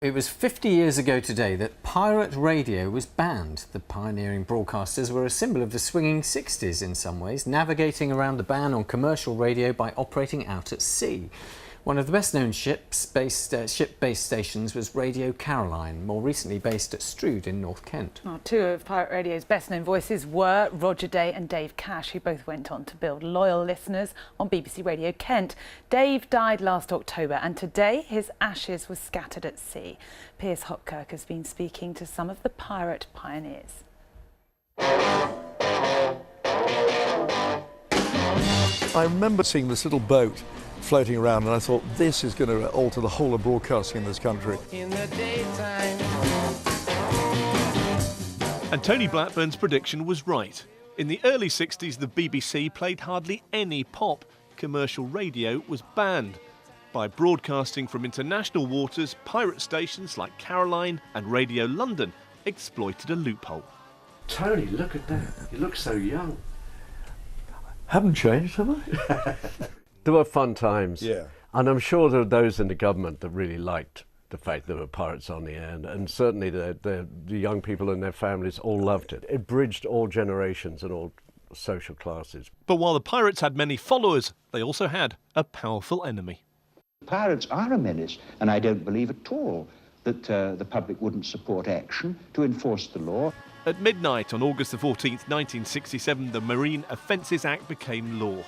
It was 50 years ago today that pirate radio was banned. The pioneering broadcasters were a symbol of the swinging 60s in some ways, navigating around the ban on commercial radio by operating out at sea. One of the best-known ship-based stations was Radio Caroline, more recently based at Strood in North Kent. Well, two of Pirate Radio's best-known voices were Roger Day and Dave Cash, who both went on to build loyal listeners on BBC Radio Kent. Dave died last October, and today his ashes were scattered at sea. Piers Hopkirk has been speaking to some of the pirate pioneers. I remember seeing this little boat floating around, and I thought, this is going to alter the whole of broadcasting in this country. In the daytime. And Tony Blackburn's prediction was right. In the early 60s, the BBC played hardly any pop. Commercial radio was banned. By broadcasting from international waters, pirate stations like Caroline and Radio London exploited a loophole. Tony, look at that. You look so young. Haven't changed, have I? There were fun times, Yeah. And I'm sure there were those in the government that really liked the fact there were pirates on the air, and certainly the young people and their families all loved it. It bridged all generations and all social classes. But while the pirates had many followers, they also had a powerful enemy. Pirates are a menace, and I don't believe at all that the public wouldn't support action to enforce the law. At midnight on August the 14th, 1967, the Marine Offences Act became law.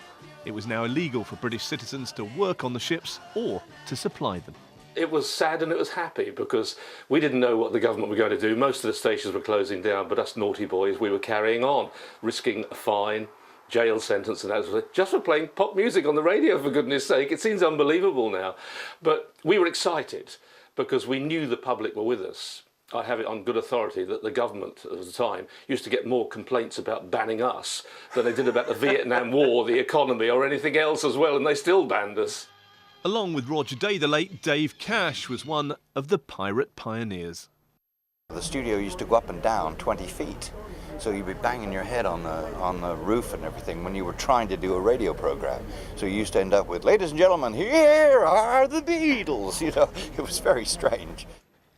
It was now illegal for British citizens to work on the ships or to supply them. It was sad and it was happy because we didn't know what the government were going to do. Most of the stations were closing down, but us naughty boys, we were carrying on, risking a fine, jail sentence and that sort of thing, just for playing pop music on the radio, for goodness sake. It seems unbelievable now. But we were excited because we knew the public were with us. I have it on good authority that the government at the time used to get more complaints about banning us than they did about the Vietnam War, the economy or anything else as well, and they still banned us. Along with Roger Day, the late Dave Cash was one of the pirate pioneers. The studio used to go up and down 20 feet, so you'd be banging your head on the roof and everything when you were trying to do a radio program. So you used to end up with, ladies and gentlemen, here are the Beatles, you know. It was very strange.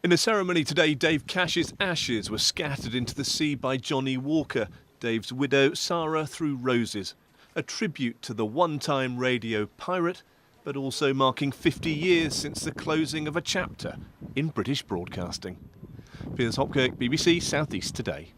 In a ceremony today, Dave Cash's ashes were scattered into the sea by Johnny Walker. Dave's widow, Sarah, threw roses. A tribute to the one-time radio pirate, but also marking 50 years since the closing of a chapter in British broadcasting. Piers Hopkirk, BBC South East Today.